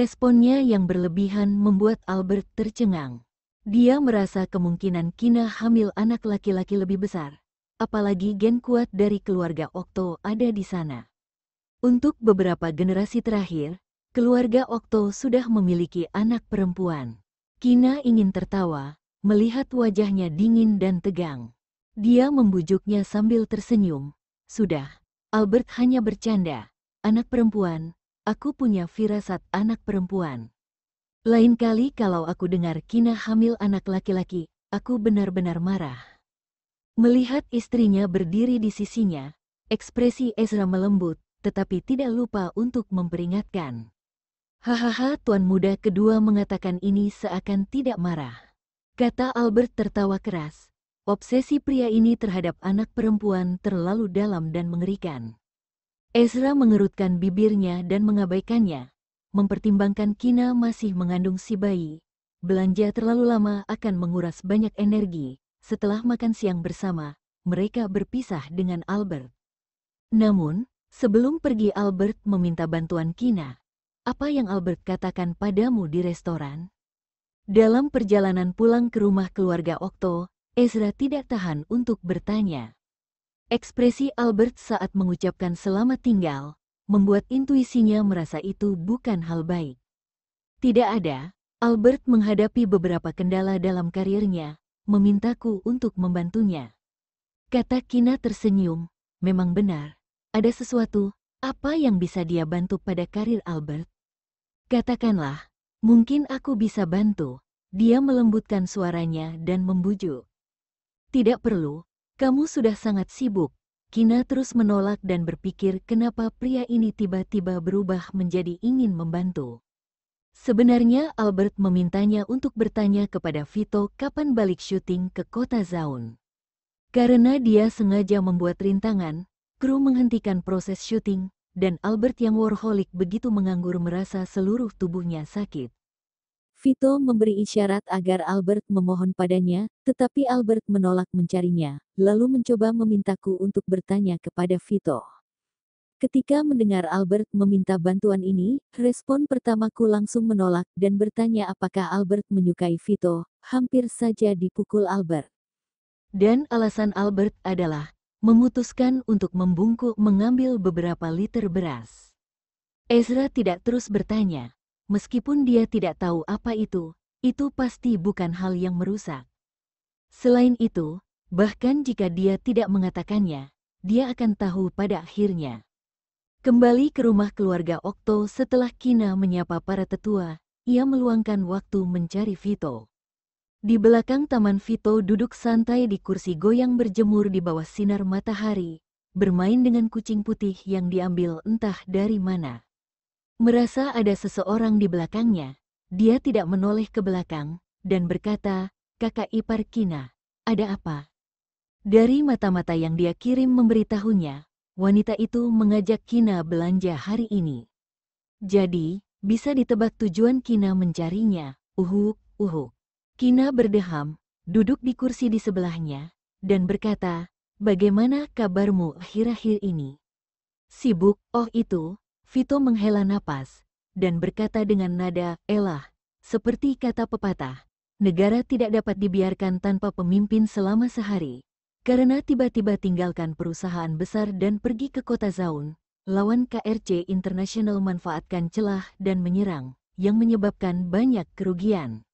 Responnya yang berlebihan membuat Albert tercengang. Dia merasa kemungkinan Kina hamil anak laki-laki lebih besar. Apalagi gen kuat dari keluarga Okto ada di sana. Untuk beberapa generasi terakhir, keluarga Okto sudah memiliki anak perempuan. Kina ingin tertawa, melihat wajahnya dingin dan tegang. Dia membujuknya sambil tersenyum. Sudah, Albert hanya bercanda. Anak perempuan, aku punya firasat anak perempuan. Lain kali kalau aku dengar Kina hamil anak laki-laki, aku benar-benar marah. Melihat istrinya berdiri di sisinya, ekspresi Ezra melembut, tetapi tidak lupa untuk memperingatkan. Hahaha, tuan muda kedua mengatakan ini seakan tidak marah. Kata Albert tertawa keras. Obsesi pria ini terhadap anak perempuan terlalu dalam dan mengerikan. Ezra mengerutkan bibirnya dan mengabaikannya. Mempertimbangkan Kina masih mengandung si bayi, belanja terlalu lama akan menguras banyak energi. Setelah makan siang bersama, mereka berpisah dengan Albert. Namun, sebelum pergi Albert meminta bantuan Kina. Apa yang Albert katakan padamu di restoran? Dalam perjalanan pulang ke rumah keluarga Okto, Ezra tidak tahan untuk bertanya. Ekspresi Albert saat mengucapkan selamat tinggal, membuat intuisinya merasa itu bukan hal baik. Tidak ada, Albert menghadapi beberapa kendala dalam karirnya, memintaku untuk membantunya. Kata Kina tersenyum, memang benar, ada sesuatu, apa yang bisa dia bantu pada karir Albert? Katakanlah, mungkin aku bisa bantu. Dia melembutkan suaranya dan membujuk. Tidak perlu, kamu sudah sangat sibuk. Kina terus menolak dan berpikir kenapa pria ini tiba-tiba berubah menjadi ingin membantu. Sebenarnya Albert memintanya untuk bertanya kepada Vito kapan balik syuting ke kota Zaun. Karena dia sengaja membuat rintangan, kru menghentikan proses syuting, dan Albert yang workaholic begitu menganggur merasa seluruh tubuhnya sakit. Vito memberi isyarat agar Albert memohon padanya, tetapi Albert menolak mencarinya, lalu mencoba memintaku untuk bertanya kepada Vito. Ketika mendengar Albert meminta bantuan ini, respon pertamaku langsung menolak dan bertanya apakah Albert menyukai Vito. Hampir saja dipukul Albert. Dan alasan Albert adalah memutuskan untuk membungkuk mengambil beberapa liter beras. Ezra tidak terus bertanya. Meskipun dia tidak tahu apa itu pasti bukan hal yang merusak. Selain itu, bahkan jika dia tidak mengatakannya, dia akan tahu pada akhirnya. Kembali ke rumah keluarga Okto setelah Kina menyapa para tetua, ia meluangkan waktu mencari Vito. Di belakang taman Vito duduk santai di kursi goyang berjemur di bawah sinar matahari, bermain dengan kucing putih yang diambil entah dari mana. Merasa ada seseorang di belakangnya, dia tidak menoleh ke belakang, dan berkata, kakak ipar Kina, ada apa? Dari mata-mata yang dia kirim memberitahunya, wanita itu mengajak Kina belanja hari ini. Jadi, bisa ditebak tujuan Kina mencarinya, Kina berdeham, duduk di kursi di sebelahnya, dan berkata, bagaimana kabarmu akhir-akhir ini? Sibuk, oh itu. Vito menghela napas, dan berkata dengan nada, elah, seperti kata pepatah, negara tidak dapat dibiarkan tanpa pemimpin selama sehari. Karena tiba-tiba tinggalkan perusahaan besar dan pergi ke kota Zaun, lawan KRC International manfaatkan celah dan menyerang, yang menyebabkan banyak kerugian.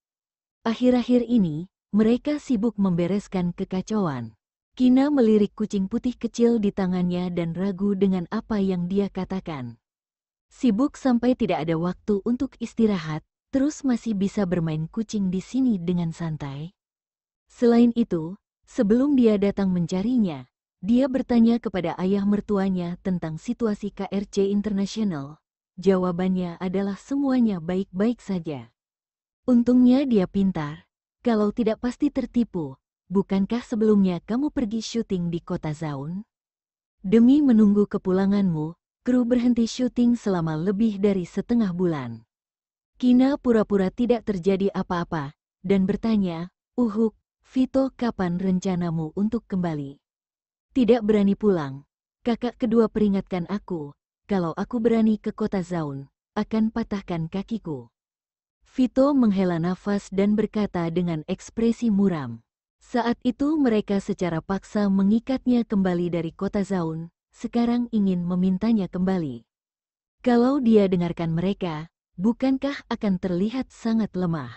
Akhir-akhir ini, mereka sibuk membereskan kekacauan. Kina melirik kucing putih kecil di tangannya dan ragu dengan apa yang dia katakan. Sibuk sampai tidak ada waktu untuk istirahat, terus masih bisa bermain kucing di sini dengan santai. Selain itu, sebelum dia datang mencarinya, dia bertanya kepada ayah mertuanya tentang situasi KRC International. Jawabannya adalah semuanya baik-baik saja. Untungnya dia pintar, kalau tidak pasti tertipu. Bukankah sebelumnya kamu pergi syuting di kota Zaun? Demi menunggu kepulanganmu, kru berhenti syuting selama lebih dari setengah bulan. Kina pura-pura tidak terjadi apa-apa, dan bertanya, Vito kapan rencanamu untuk kembali? Tidak berani pulang. Kakak kedua peringatkan aku, kalau aku berani ke kota Zaun, akan patahkan kakiku. Vito menghela nafas dan berkata dengan ekspresi muram. Saat itu mereka secara paksa mengikatnya kembali dari kota Zaun, sekarang ingin memintanya kembali. Kalau dia dengarkan mereka, bukankah akan terlihat sangat lemah?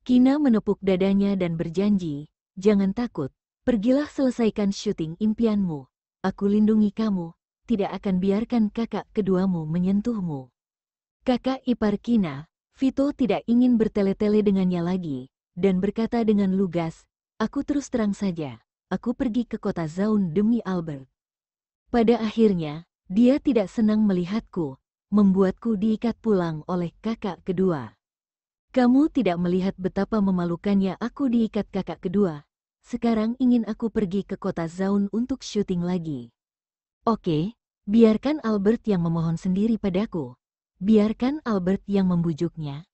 Kina menepuk dadanya dan berjanji, jangan takut, pergilah selesaikan syuting impianmu. Aku lindungi kamu, tidak akan biarkan kakak keduamu menyentuhmu. Kakak ipar Kina, Vito tidak ingin bertele-tele dengannya lagi, dan berkata dengan lugas, aku terus terang saja, aku pergi ke kota Zaun demi Albert. Pada akhirnya, dia tidak senang melihatku, membuatku diikat pulang oleh kakak kedua. Kamu tidak melihat betapa memalukannya aku diikat kakak kedua. Sekarang ingin aku pergi ke kota Zaun untuk syuting lagi. Oke, biarkan Albert yang memohon sendiri padaku. Biarkan Albert yang membujuknya.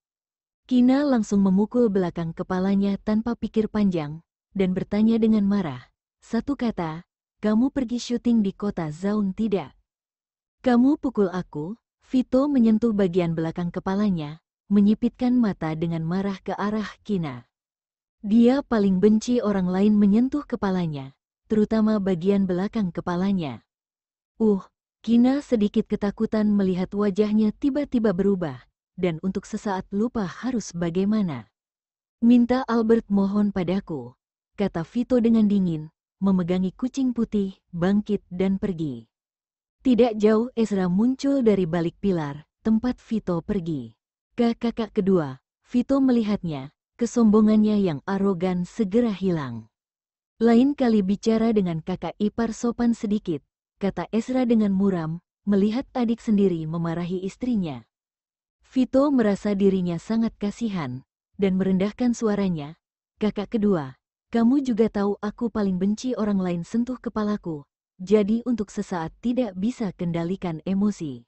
Kina langsung memukul belakang kepalanya tanpa pikir panjang, dan bertanya dengan marah. Satu kata, kamu pergi syuting di kota Zaun tidak? Kamu pukul aku? Vito menyentuh bagian belakang kepalanya, menyipitkan mata dengan marah ke arah Kina. Dia paling benci orang lain menyentuh kepalanya, terutama bagian belakang kepalanya. Kina sedikit ketakutan melihat wajahnya tiba-tiba berubah, dan untuk sesaat lupa harus bagaimana. Minta Albert mohon padaku, kata Vito dengan dingin, memegangi kucing putih, bangkit dan pergi. Tidak jauh Ezra muncul dari balik pilar, tempat Vito pergi. Ke kakak kedua, Vito melihatnya, kesombongannya yang arogan segera hilang. Lain kali bicara dengan kakak ipar sopan sedikit, kata Ezra dengan muram, melihat adik sendiri memarahi istrinya. Vito merasa dirinya sangat kasihan, dan merendahkan suaranya. Kakak kedua, kamu juga tahu aku paling benci orang lain sentuh kepalaku, jadi untuk sesaat tidak bisa kendalikan emosi.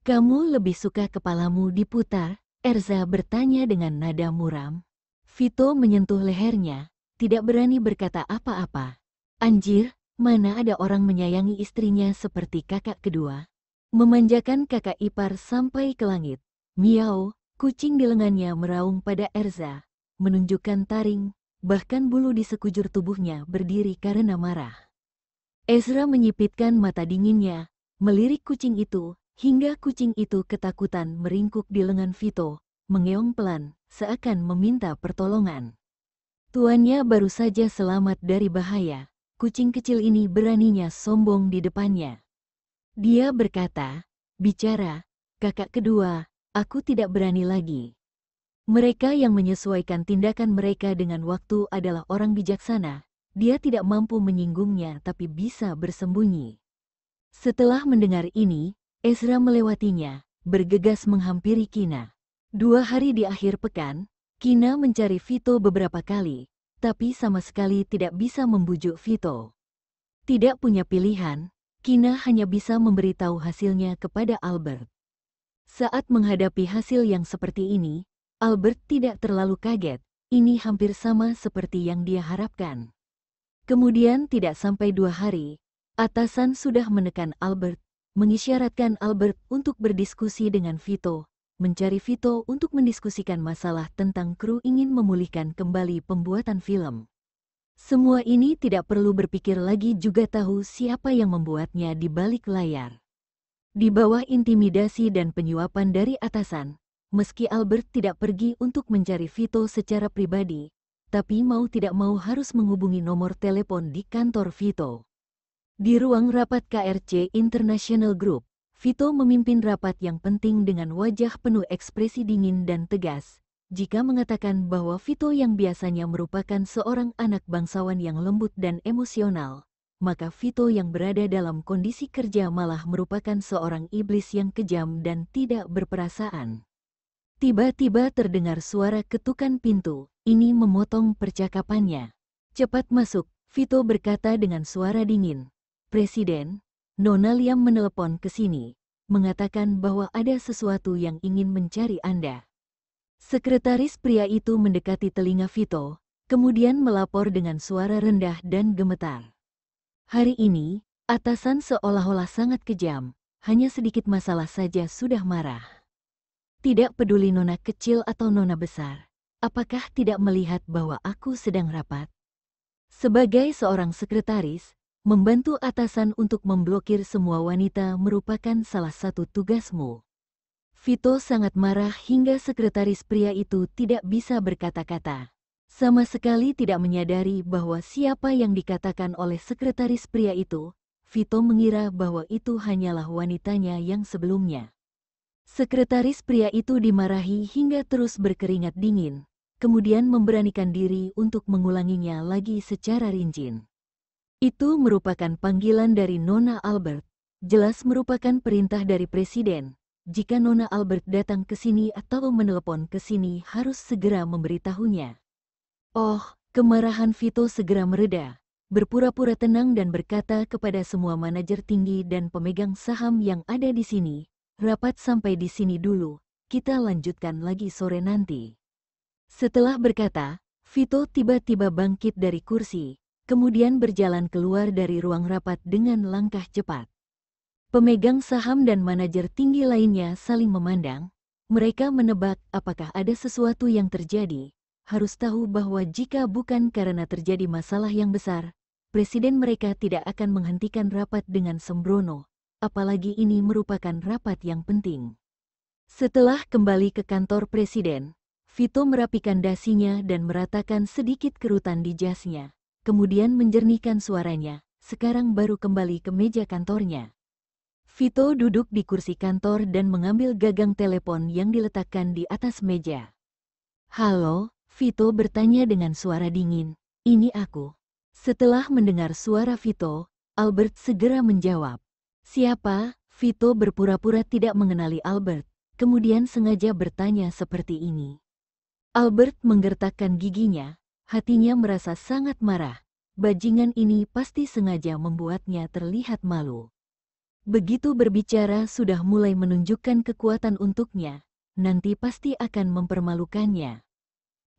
Kamu lebih suka kepalamu diputar? Erza bertanya dengan nada muram. Vito menyentuh lehernya, tidak berani berkata apa-apa. Anjir, mana ada orang menyayangi istrinya seperti kakak kedua? Memanjakan kakak ipar sampai ke langit. Miau, kucing di lengannya meraung pada Erza, menunjukkan taring, bahkan bulu di sekujur tubuhnya berdiri karena marah. Ezra menyipitkan mata dinginnya, melirik kucing itu, hingga kucing itu ketakutan meringkuk di lengan Vito, mengeong pelan, seakan meminta pertolongan. Tuannya baru saja selamat dari bahaya, kucing kecil ini beraninya sombong di depannya. Dia berkata, bicara, kakak kedua, aku tidak berani lagi. Mereka yang menyesuaikan tindakan mereka dengan waktu adalah orang bijaksana, dia tidak mampu menyinggungnya tapi bisa bersembunyi. Setelah mendengar ini, Ezra melewatinya, bergegas menghampiri Kina. 2 hari di akhir pekan, Kina mencari Vito beberapa kali, tapi sama sekali tidak bisa membujuk Vito. Tidak punya pilihan, Kina hanya bisa memberitahu hasilnya kepada Albert. Saat menghadapi hasil yang seperti ini, Albert tidak terlalu kaget, ini hampir sama seperti yang dia harapkan. Kemudian tidak sampai 2 hari, atasan sudah menekan Albert, mengisyaratkan Albert untuk berdiskusi dengan Vito, mencari Vito untuk mendiskusikan masalah tentang kru ingin memulihkan kembali pembuatan film. Semua ini tidak perlu berpikir lagi juga tahu siapa yang membuatnya di balik layar. Di bawah intimidasi dan penyuapan dari atasan, meski Albert tidak pergi untuk mencari Vito secara pribadi, tapi mau tidak mau harus menghubungi nomor telepon di kantor Vito. Di ruang rapat KRC International Group, Vito memimpin rapat yang penting dengan wajah penuh ekspresi dingin dan tegas. Jika mengatakan bahwa Vito yang biasanya merupakan seorang anak bangsawan yang lembut dan emosional, maka Vito yang berada dalam kondisi kerja malah merupakan seorang iblis yang kejam dan tidak berperasaan. Tiba-tiba terdengar suara ketukan pintu, ini memotong percakapannya. Cepat masuk, Vito berkata dengan suara dingin. Presiden, Nona Liam menelepon ke sini, mengatakan bahwa ada sesuatu yang ingin mencari Anda. Sekretaris pria itu mendekati telinga Vito, kemudian melapor dengan suara rendah dan gemetar. Hari ini, atasan seolah-olah sangat kejam, hanya sedikit masalah saja sudah marah. Tidak peduli nona kecil atau nona besar. Apakah tidak melihat bahwa aku sedang rapat? Sebagai seorang sekretaris, membantu atasan untuk memblokir semua wanita merupakan salah satu tugasmu. Vito sangat marah hingga sekretaris pria itu tidak bisa berkata-kata. Sama sekali tidak menyadari bahwa siapa yang dikatakan oleh sekretaris pria itu. Vito mengira bahwa itu hanyalah wanitanya yang sebelumnya. Sekretaris pria itu dimarahi hingga terus berkeringat dingin, kemudian memberanikan diri untuk mengulanginya lagi secara rinci. Itu merupakan panggilan dari Nona Albert, jelas merupakan perintah dari Presiden. Jika Nona Albert datang ke sini atau menelepon ke sini harus segera memberitahunya. Oh, kemarahan Vito segera mereda, berpura-pura tenang dan berkata kepada semua manajer tinggi dan pemegang saham yang ada di sini, rapat sampai di sini dulu, kita lanjutkan lagi sore nanti. Setelah berkata, Vito tiba-tiba bangkit dari kursi, kemudian berjalan keluar dari ruang rapat dengan langkah cepat. Pemegang saham dan manajer tinggi lainnya saling memandang, mereka menebak apakah ada sesuatu yang terjadi. Harus tahu bahwa jika bukan karena terjadi masalah yang besar, presiden mereka tidak akan menghentikan rapat dengan sembrono, apalagi ini merupakan rapat yang penting. Setelah kembali ke kantor presiden, Vito merapikan dasinya dan meratakan sedikit kerutan di jasnya, kemudian menjernihkan suaranya, sekarang baru kembali ke meja kantornya. Vito duduk di kursi kantor dan mengambil gagang telepon yang diletakkan di atas meja. Halo? Vito bertanya dengan suara dingin, ini aku. Setelah mendengar suara Vito, Albert segera menjawab. Siapa? Vito berpura-pura tidak mengenali Albert, kemudian sengaja bertanya seperti ini. Albert menggertakkan giginya, hatinya merasa sangat marah. Bajingan ini pasti sengaja membuatnya terlihat malu. Begitu berbicara sudah mulai menunjukkan kekuatan untuknya, nanti pasti akan mempermalukannya.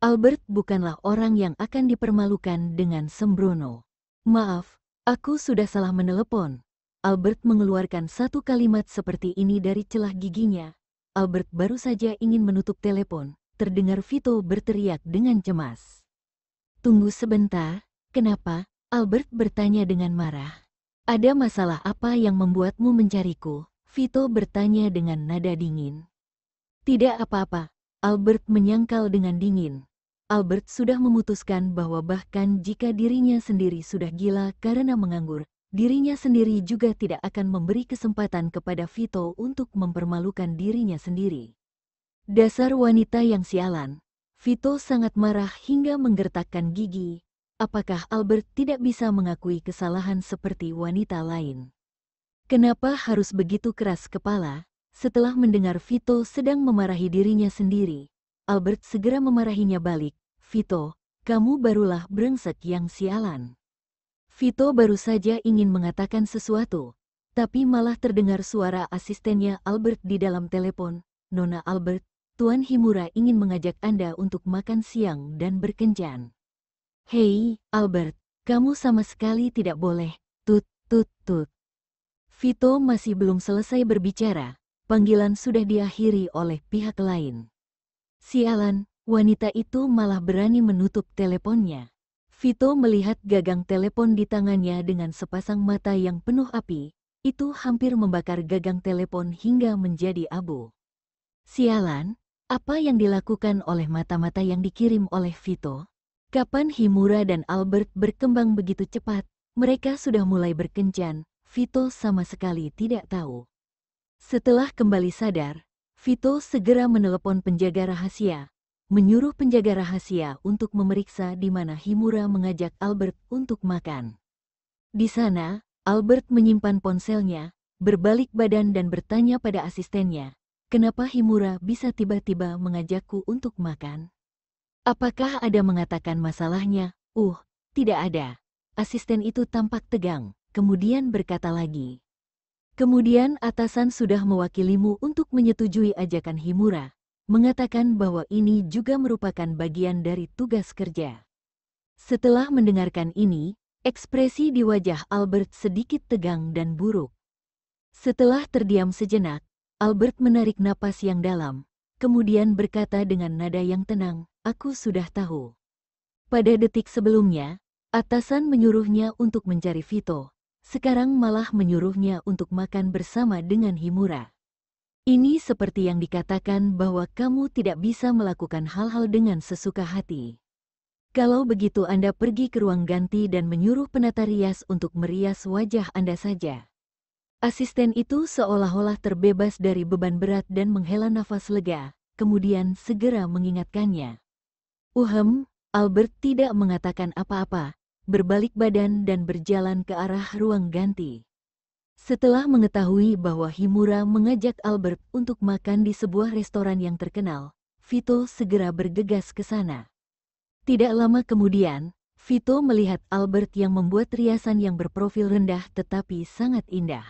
Albert bukanlah orang yang akan dipermalukan dengan sembrono. Maaf, aku sudah salah menelepon. Albert mengeluarkan satu kalimat seperti ini dari celah giginya. Albert baru saja ingin menutup telepon, terdengar Vito berteriak dengan cemas. Tunggu sebentar, kenapa? Albert bertanya dengan marah. Ada masalah apa yang membuatmu mencariku? Vito bertanya dengan nada dingin. Tidak apa-apa, Albert menyangkal dengan dingin. Albert sudah memutuskan bahwa bahkan jika dirinya sendiri sudah gila karena menganggur, dirinya sendiri juga tidak akan memberi kesempatan kepada Vito untuk mempermalukan dirinya sendiri. Dasar wanita yang sialan. Vito sangat marah hingga menggertakkan gigi. Apakah Albert tidak bisa mengakui kesalahan seperti wanita lain? Kenapa harus begitu keras kepala? Setelah mendengar Vito sedang memarahi dirinya sendiri, Albert segera memarahinya balik. Vito, kamu barulah brengsek yang sialan. Vito baru saja ingin mengatakan sesuatu, tapi malah terdengar suara asistennya Albert di dalam telepon. Nona Albert, Tuan Himura ingin mengajak Anda untuk makan siang dan berkencan. Hei, Albert, kamu sama sekali tidak boleh. Tut, tut, tut. Vito masih belum selesai berbicara. Panggilan sudah diakhiri oleh pihak lain. Sialan, wanita itu malah berani menutup teleponnya. Vito melihat gagang telepon di tangannya dengan sepasang mata yang penuh api. Itu hampir membakar gagang telepon hingga menjadi abu. Sialan, apa yang dilakukan oleh mata-mata yang dikirim oleh Vito? Kapan Himura dan Albert berkembang begitu cepat? Mereka sudah mulai berkencan. Vito sama sekali tidak tahu. Setelah kembali sadar, Vito segera menelepon penjaga rahasia, menyuruh penjaga rahasia untuk memeriksa di mana Himura mengajak Albert untuk makan. Di sana, Albert menyimpan ponselnya, berbalik badan dan bertanya pada asistennya, kenapa Himura bisa tiba-tiba mengajakku untuk makan? Apakah ada mengatakan masalahnya? Tidak ada. Asisten itu tampak tegang, kemudian berkata lagi. Kemudian atasan sudah mewakilimu untuk menyetujui ajakan Himura, mengatakan bahwa ini juga merupakan bagian dari tugas kerja. Setelah mendengarkan ini, ekspresi di wajah Albert sedikit tegang dan buruk. Setelah terdiam sejenak, Albert menarik napas yang dalam, kemudian berkata dengan nada yang tenang, "Aku sudah tahu." Pada detik sebelumnya, atasan menyuruhnya untuk mencari Vito. Sekarang malah menyuruhnya untuk makan bersama dengan Himura. Ini seperti yang dikatakan bahwa kamu tidak bisa melakukan hal-hal dengan sesuka hati. Kalau begitu Anda pergi ke ruang ganti dan menyuruh penata rias untuk merias wajah Anda saja. Asisten itu seolah-olah terbebas dari beban berat dan menghela nafas lega, kemudian segera mengingatkannya. Albert tidak mengatakan apa-apa, berbalik badan dan berjalan ke arah ruang ganti. Setelah mengetahui bahwa Himura mengajak Albert untuk makan di sebuah restoran yang terkenal, Vito segera bergegas ke sana. Tidak lama kemudian, Vito melihat Albert yang membuat riasan yang berprofil rendah tetapi sangat indah.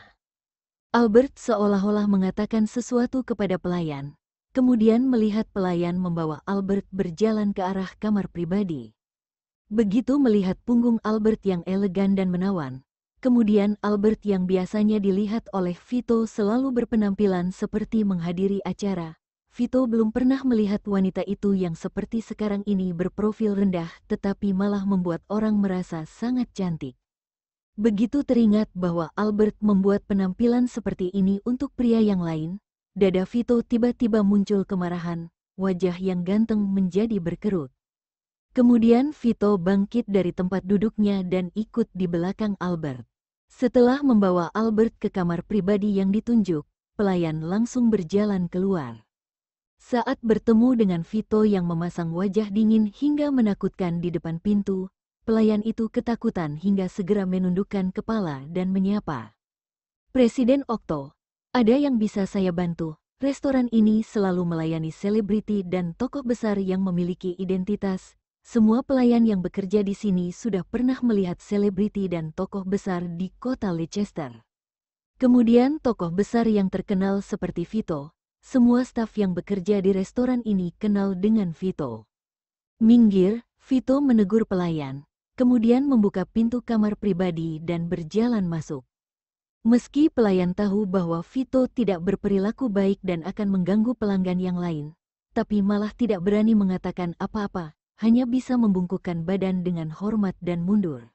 Albert seolah-olah mengatakan sesuatu kepada pelayan, kemudian melihat pelayan membawa Albert berjalan ke arah kamar pribadi. Begitu melihat punggung Albert yang elegan dan menawan, kemudian Albert yang biasanya dilihat oleh Vito selalu berpenampilan seperti menghadiri acara, Vito belum pernah melihat wanita itu yang seperti sekarang ini berprofil rendah tetapi malah membuat orang merasa sangat cantik. Begitu teringat bahwa Albert membuat penampilan seperti ini untuk pria yang lain, dada Vito tiba-tiba muncul kemarahan, wajah yang ganteng menjadi berkerut. Kemudian Vito bangkit dari tempat duduknya dan ikut di belakang Albert. Setelah membawa Albert ke kamar pribadi yang ditunjuk, pelayan langsung berjalan keluar. Saat bertemu dengan Vito yang memasang wajah dingin hingga menakutkan di depan pintu, pelayan itu ketakutan hingga segera menundukkan kepala dan menyapa. "Presiden Okto, ada yang bisa saya bantu? Restoran ini selalu melayani selebriti dan tokoh besar yang memiliki identitas. Semua pelayan yang bekerja di sini sudah pernah melihat selebriti dan tokoh besar di kota Leicester. Kemudian tokoh besar yang terkenal seperti Vito, semua staf yang bekerja di restoran ini kenal dengan Vito." "Minggir," Vito menegur pelayan, kemudian membuka pintu kamar pribadi dan berjalan masuk. Meski pelayan tahu bahwa Vito tidak berperilaku baik dan akan mengganggu pelanggan yang lain, tapi malah tidak berani mengatakan apa-apa, hanya bisa membungkukkan badan dengan hormat dan mundur.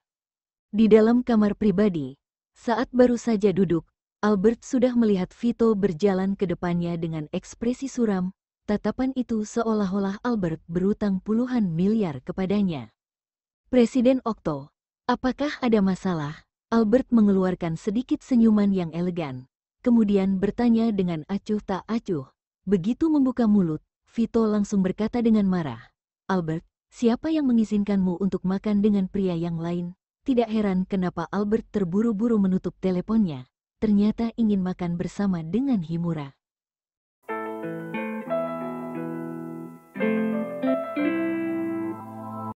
Di dalam kamar pribadi, saat baru saja duduk, Albert sudah melihat Vito berjalan ke depannya dengan ekspresi suram. Tatapan itu seolah-olah Albert berutang puluhan miliar kepadanya. "Presiden Okto, apakah ada masalah?" Albert mengeluarkan sedikit senyuman yang elegan, kemudian bertanya dengan acuh tak acuh. Begitu membuka mulut, Vito langsung berkata dengan marah, "Albert, siapa yang mengizinkanmu untuk makan dengan pria yang lain?" Tidak heran kenapa Albert terburu-buru menutup teleponnya. Ternyata ingin makan bersama dengan Himura.